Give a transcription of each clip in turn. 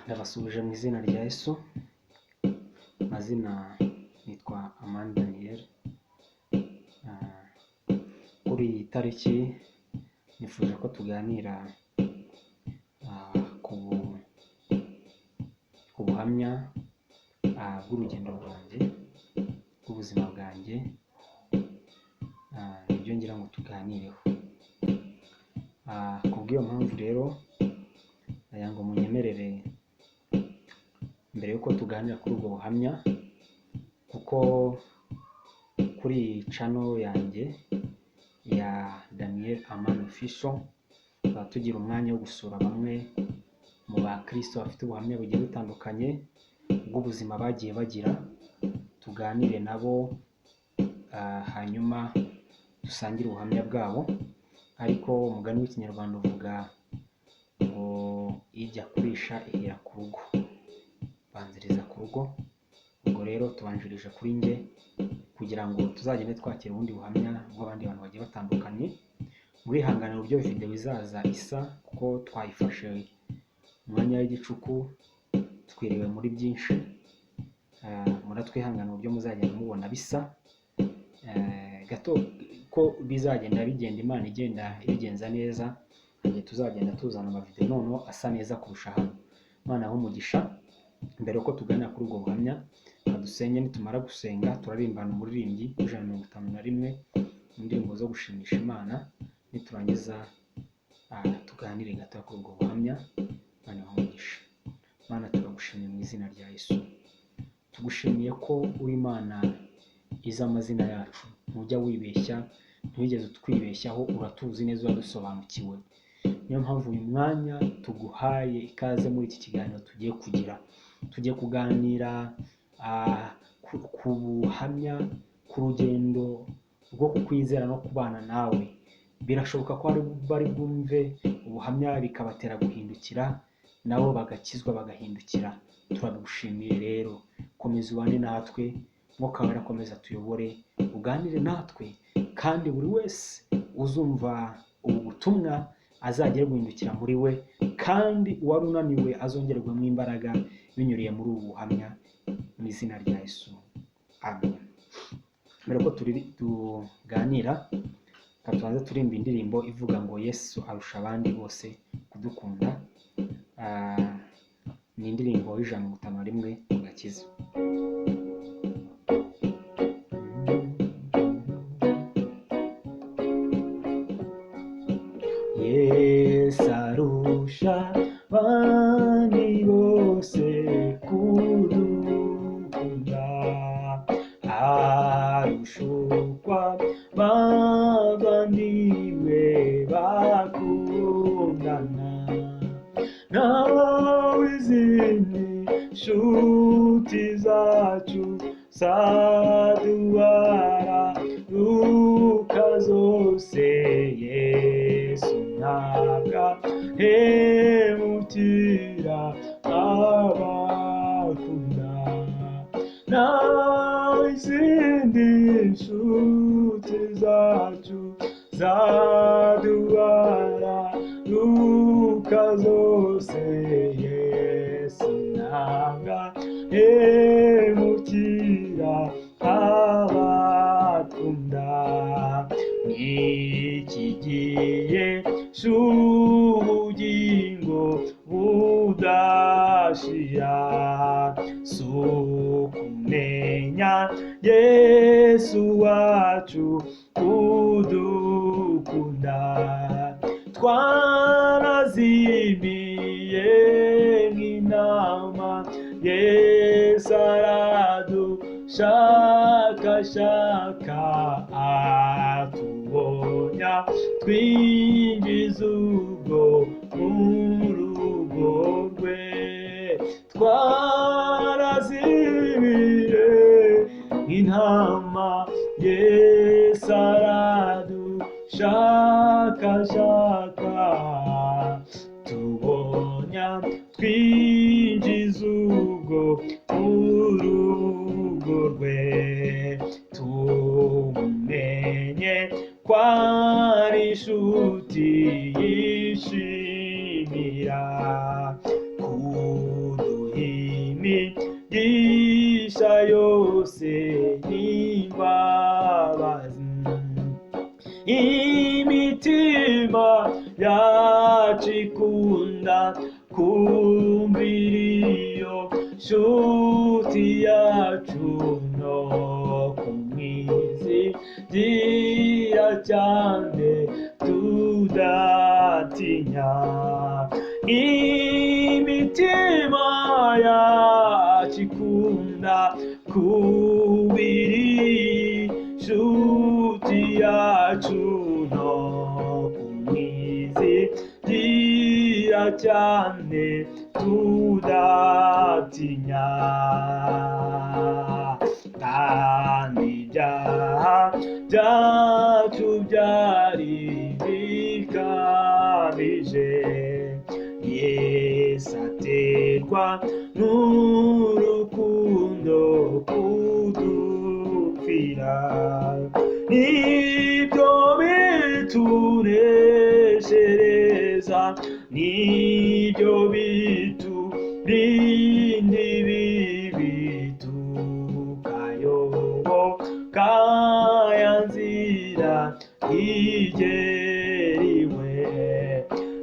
Ndabasubije mu izina rya Yesu. Amazina nitwa Amani Daniel. Kuri iyi tariki nifuje ko tuganira ku buhamya bw'urugendo rwanjye, bw'ubuzima bwanjye. Nibyo ngira ngo tuganireho. Kubw'iyo mpamvu rero aya ngo munyemerere mbere yuko tuganira kuri ubwo buhamya, kuko kuri iyi channel yanjye ya Daniel Amani Official tugira umwanya wo gusura bamwe mu bakristo bafite ubuhamya bugiye butandukanye bw'ubuzima bagiye bagira, tuganire nabo hanyuma dusangire ubuhamya bwabo. Ariko umugani w'ikinyarwanda uvuga ngo ijya kurisha ihera ku rugo, banziriza ku rugo. Ubwo rero tubanjirije kuri njye kugira ngo tuzagende twakira ubundi buhamya bw'abandi bantu bagiye batandukanye. Murihanganira uburyo video izaza isa, kuko twayifashe umwanya w'igicuku, twiriwe muri byinshi. Muratwihangana uburyo muzagenda mubona bisa gato, ko bizagenda bigenda Imana igenda ibigenza neza, igihe tuzagenda tuzana amavideo noneho asa neza kurusha hano. Imana aho umugisha. Mbere yuko tuganira kuri ubwo buhamya, dusenge. Nitumara gusenga turarimbana umuririmbyi 151 indirimbo zo gushimisha Imana. Niturangiza tuganire gato kuri ubwo buhamya. Imana aho umugisha. Imana turagushimiye mu izina rya Yesu. Tugushimiye ko uri Imana izi amazina yacu, ntujya wibeshya, ntwigeze utwibeshyaho, uratuzi neza, uradusobanukiwe. Niyo mpamvu uyu mwanya tuguhaye ikaze muri iki kiganiro tugiye kugira. Tugiye kuganira ku buhamya, ku rugendo rwo kukwizera no kubana nawe. Birashoboka ko bari bwumve ubuhamya bikabatera guhindukira, nabo bagakizwa bagahindukira. Turagushimiye rero, komeza ubane natwe, Mwuka Wera akomeza tuyobore, uganire natwe, kandi buri wese uzumva ubu butumwa azagere guhindukira muri we, kandi uwari unaniwe azongerwamo imbaraga binyuriye muri ubu buhamya, mu izina rya Yesu, amen. Mbere ko tuganira, tubanze turimba indirimbo ivuga ngo Yesu arusha abandi bose kudukunda. Ni indirimbo y'151 mu Gakiza. Yesu arusha abandi bose kudukunda, arushukwa bavandimwe bakundana, nawe izindi nshuti zacu zaduhara ruka zose. Yesu ntabwo ahemukira abakunda, nawe izindi nshuti zacu zaduhara ruka zose. Yesu ntabwo ahemukira abakunda. N'iki gihe c'ubugingo budashira, sukumenya Yesu wacu kudukunda. Twarazimiye nk'intama, Yesu aradushakashaka, atubonya twinjiza ubwo mu rugo rwe. Twarazimiye nk'intama, Yesu aradushakashaka, tubonya twinjiza ubwo mu rugo rwe. Tumenye kwari inshuti yishimira kudu kumvira iyo nshuti yacu no kumwizigira cyane tudatinya. Imitima yacu ikunda kubiri nshuti yacu no kumwizigira cyane tudatinya. Kandi ibyaha byacu byari bikabije, Yesu aterwa n'urukundo kudupfira. Nibyo bituneshereza, nibyo biturinda ibibi, tukayoboka ya nzira igeriwe.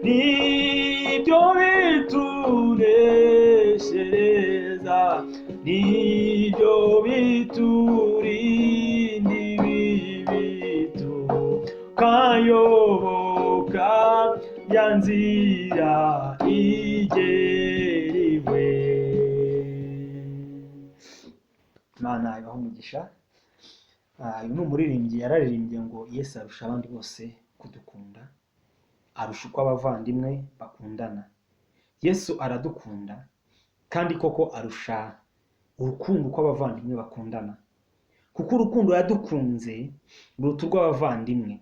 Nibyo bituneshereza, nibyo biturinda ibibi, tukayoboka ya nzira igeriwe. Imana ibahe umugisha. Uyu ni umuririmbyi yararirimbye ngo Yesu arusha abandi bose kudukunda, arusha uko abavandimwe bakundana. Yesu aradukunda kandi koko arusha urukundo uko abavandimwe bakundana, kuko urukundo yadukunze ruruta urw'abavandimwe.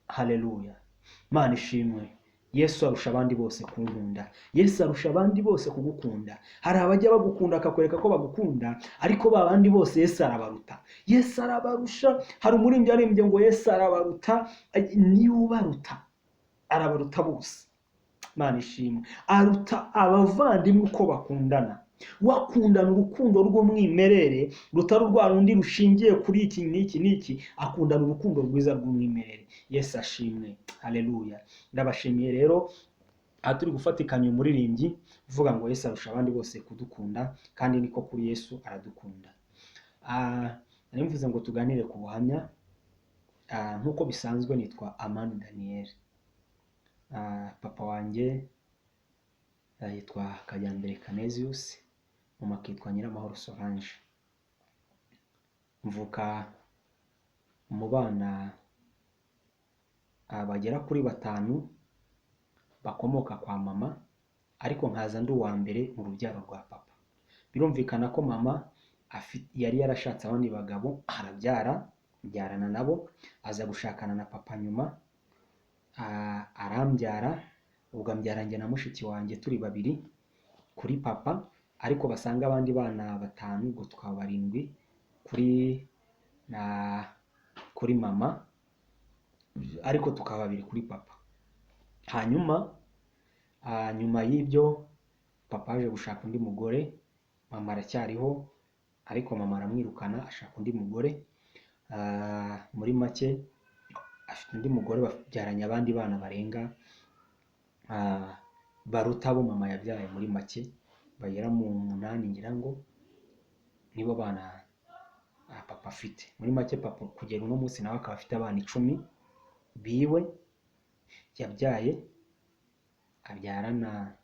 Haleluya, Imana ishimwe. Yesu arusha abandi bose kunkunda, Yesu arusha abandi bose kugukunda. Hari abajya bagukunda akakwereka ko bagukunda, ariko ba bandi bose Yesu arabaruta, Yesu arabarusha. Hari umuririmbyi yaririmbye ngo Yesu arabaruta, niwe ubaruta, arabaruta bose. Imana ishimwe, aruta abavandimwe uko bakundana. Wakundana urukundo rw'umwimerere rutari rwa rundi rushingiye kuri iki n'iki n'iki, akundana urukundo rwiza rw'umwimerere. Yesu ashimwe. Haleluya. Ndabashimiye rero aha turi gufatikanya umuririmbyi uvuga ngo Yesu arusha abandi bose kudukunda, kandi niko kuri Yesu aradukunda. Nari mvuze ngo tuganire ku buhamya. Nk'uko bisanzwe nitwa Amani Daniel. Papa wanjye yitwa Kajyambere Canesius, mama akitwa Nyiramahoro Solange. Mvuka mu bana bagera kuri 5 bakomoka kwa mama, ariko nkaza ndi uwa mbere mu rubyaro rwa papa. Birumvikana ko mama yari yarashatse abandi bagabo, arabyarana nabo, aza gushakana na papa nyuma, arambyara. Ubwo ambyaranye na mushiki wanjye turi 2 kuri papa, ariko basanga abandi bana 5, ubwo tukaba 7 kuri mama, ariko tukaba 2 kuri papa. Hanyuma nyuma y'ibyo papa aje gushaka undi mugore, mama aracyariho, ariko mama aramwirukana ashaka undi mugore. Muri make afite undi mugore, babyaranye abandi bana barenga baruta abo mama yabyaye. Muri make bagera mu 8, ngira ngo nibo bana papa afite. Muri make papa kugera uno munsi nawe akaba afite abana 10 biwe yabyaye, abyarana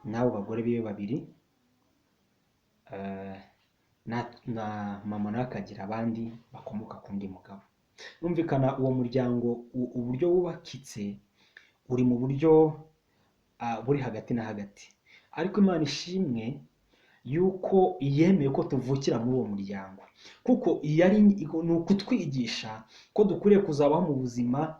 n'abo bagore biwe 2, na mama nawe akagira abandi bakomoka ku ndi mugabo. Numvikana uwo muryango uburyo wubakitse uri mu buryo buri hagati na hagati, ariko Imana ishimwe yuko yemeye ko tuvukira muri uwo muryango, kuko ni ukutwigisha ko dukwiriye kuzabaho mu buzima.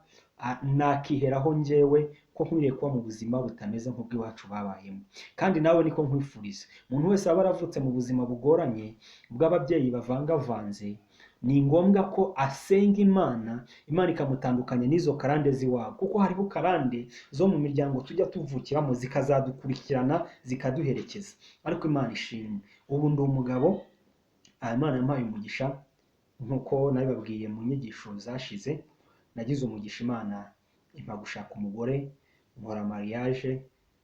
Nakiheraho njyewe ko nkwiriye kuba mu buzima butameze nk'ubw'iwacu babayemo, kandi nawe niko nkwifuriza. Umuntu wese aba aravutse mu buzima bugoranye bw'ababyeyi bavangavanze, ni ngombwa ko asenga Imana ikamutandukanya n'izo karande z'iwabo, kuko hariho karande zo mu miryango tujya tuvukiramo zikazadukurikirana zikaduherekeza. Ariko Imana ishimwe, ubu ndi umugabo, Imana yampaye umugisha. Nk'uko nabibabwiye mu nyigisho zashize, nagize umugisha, Imana impa gushaka umugore nkora mariage,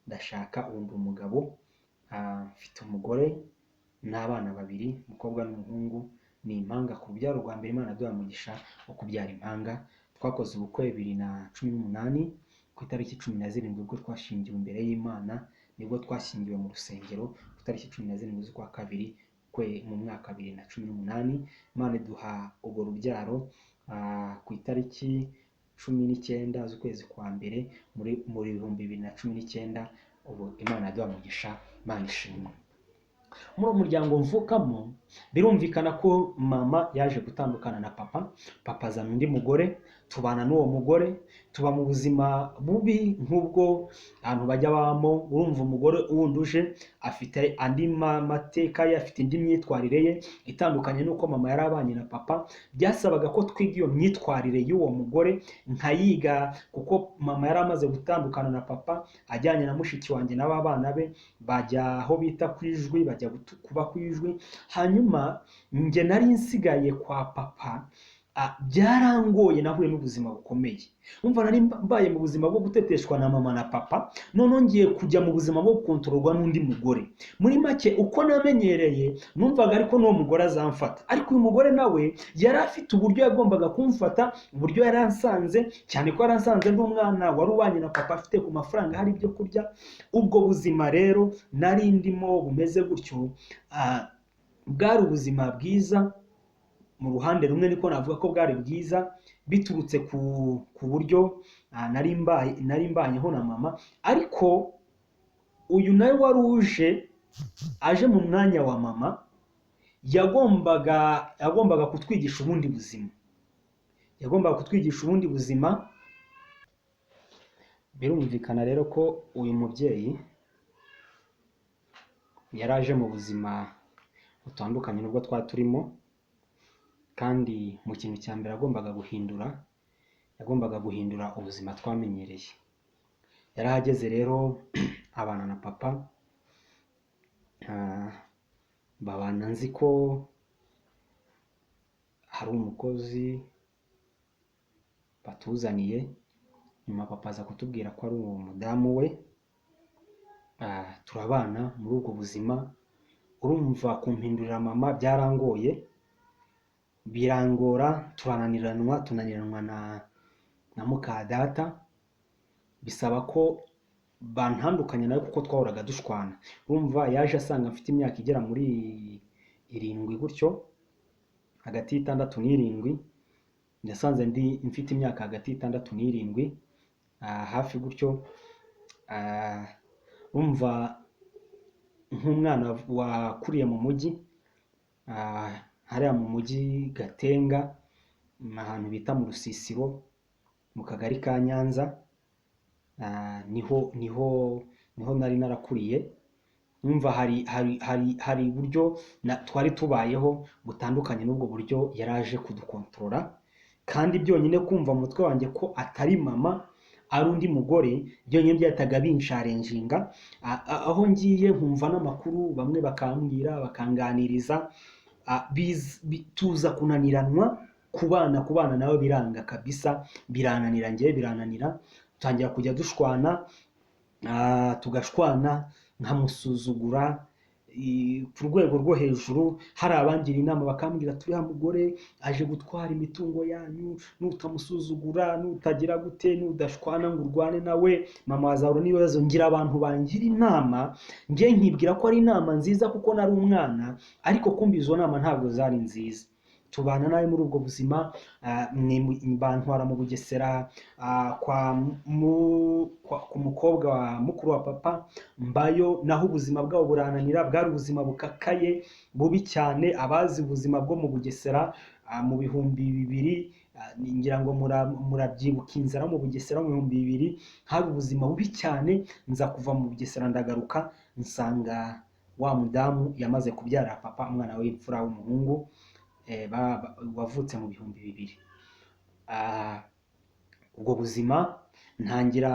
ndashaka undi umugabo, mfite umugore n'abana babiri, umukobwa n'umuhungu, ni impanga ku rubyaro rwa mbere. Imana yaduhaye umugisha wo kubyara impanga. Twakoze ubukwe 2018 ku itariki 17 ubwo twashingiwe imbere y'Imana, nibwo twashyingiwe mu rusengero ku itariki 17 z'ukwa kabiri mu mwaka 2018. Imana iduha urwo rubyaro ku itariki 19 z'ukwezi kwa mbere muri 2019. ubu Imana yaduhaye umugisha, Imana ishimwe. Muri uwo muryango mvukamo birumvikana ko mama yaje gutandukana na papa, papa azana undi mugore, tubana n'uwo mugore, tuba mu buzima bubi nk'ubwo abantu bajya babamo. Urumva umugore wundi uje afite andi mateka ye, afite indi myitwarire ye itandukanye n'uko mama yari abanye na papa. Byasabaga ko twiga iyo myitwarire y'uwo mugore nkayiga, kuko mama yari amaze gutandukana na papa ajyanye na mushiki wanjye n'abana be, bajya aho bita ku Ijwi, bajya kuba ku Ijwi. Hanyuma njye nari nsigaye kwa papa. Byarangoye, nahuye n'ubuzima bukomeye. Umva nari mbaye mu buzima bwo guteteshwa na mama na papa, none ngiye kujya mu buzima bwo gukontororwa n'undi mugore. Muri make uko namenyereye numvaga ariko n'uwo mugore azamfata, ariko uyu mugore nawe yari afite uburyo yagombaga kumfata, uburyo yari ansanze, cyane ko yari ansanze ndi umwana wari ubanye na papa afite ku mafaranga hari ibyo kurya. Ubwo buzima rero nari ndimo bumeze gutyo, bwari ubuzima bwiza. Mu ruhande rumwe niko navuga ko bwari bwiza, biturutse ku buryo nari mbanyeho na mama. Ariko uyu nawe wari aje mu mwanya wa mama, yagombaga kutwigisha ubundi buzima. Birumvikana rero ko uyu mubyeyi yari aje mu buzima butandukanye n'ubwo twari turimo, kandi mu kintu cya mbere yagombaga guhindura ubuzima twamenyereye. Yari ahageze rero abana na papa, babana nzi ko hari umukozi batuzaniye, nyuma papa aza kutubwira ko ari uwo mudamu we. Turabana muri ubwo buzima. Urumva kumpindurira mama byarangoye, birangora, tunaniranwa na muka data, bisaba ko bantandukanya nawe kuko twahoraga dushwana. Urumva yaje asanga mfite imyaka igera muri 7 gutyo, hagati y'6 n'7. Ndasanze mfite imyaka hagati y'6 n'7, hafi gutyo. Urumva nk'umwana wakuriye mu mujyi, hariya mu mujyi Gatenga, ahantu bita mu Rusisiro, mu kagari ka Nyanza, niho nari narakuriye. Numva hari uburyo twari tubayeho butandukanye n'ubwo buryo yaraje kudukontorora. Kandi byonyine kumva mu mutwe wanjye ko atari mama, ari undi mugore, byonyine byataga binsharenjinga. Aho ngiye nkumva n'amakuru, bamwe bakambwira bakanganiriza, tuza kunaniranwa. Kubana nawe biranga kabisa, birananira, tutangira kujya dushwana, tugashwana nkamusuzugura ku rwego rwo hejuru. Hari abangira inama bakambwira, turiya mugore aje gutwara imitungo yanyu, nutamusuzugura, nutagira gute, nudashwana ngo urwane nawe, mama wazahura n'ibibazo. Ngira abantu bangira inama, njye nkibwira ko ari inama nziza kuko nari umwana, ariko kumbi izo nama ntabwo zari nziza. Tubana nawe muri ubwo buzima, bantwara mu Bugesera ku mukobwa wa mukuru wa papa, mbayo naho ubuzima bwabo burananira. Bwari ubuzima bukakaye bubi cyane. Abazi ubuzima bwo mu Bugesera mu 2000, ngira ngo murabyibuka inzara mu Bugesera mu 2000, hari ubuzima bubi cyane. Nza kuva mu Bugesera ndagaruka, nsanga wa mudamu yamaze kubyara papa umwana w'imfura w'umuhungu, wavutse mu 2000. Ubwo buzima ntangira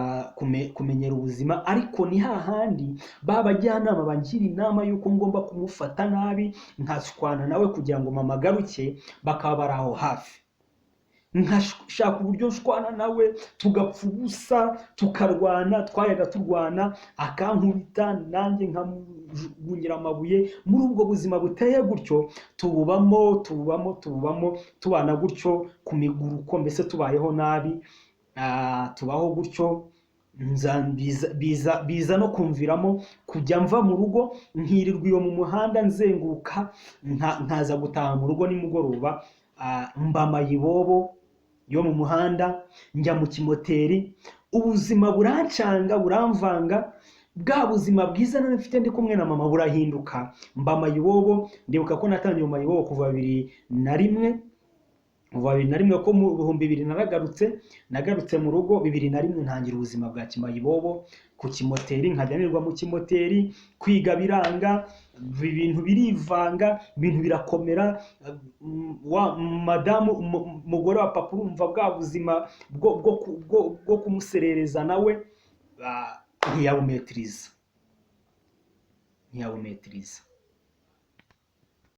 kumenyera ubuzima, ariko ni hahandi babajyanama bangira inama yuko ngomba kumufata nabi, nkashwana nawe kugira ngo mama agaruke, bakaba bari aho hafi. nkashaka uburyo nshwana nawe tugapfa ubusa, tukarwana, twajyaga turwana akankubita nanjye nkamujugunyira amabuye. Muri ubwo buzima buteye gutyo tububamo tubana gutyo ku miguruko, mbese tubayeho nabi, tubaho gutyo. Biza no kumviramo kujya mva mu rugo nkirirwa iyo mu muhanda nzenguruka, nkaza gutaha mu rugo nimugoroba, mba mayibobo yo mu muhanda, njya mu kimoteri. Ubuzima burancanga, buramvanga, bwa buzima bwiza nari mfite ndi kumwe na mama burahinduka, mba mayibobo. Ndibuka ko natangiye mu mayibobo kuva 2001, ko mu 2000 nagarutse mu rugo 2001, ntangira ubuzima bwa kimayibobo ku kimoteri, nkajya nirwa mu kimoteri, kwiga biranga, ibintu birivanga, ibintu birakomera. Madamu umugore wa papa urumva bwa buzima bwo kumuserereza nawe ntiyabumetiriza.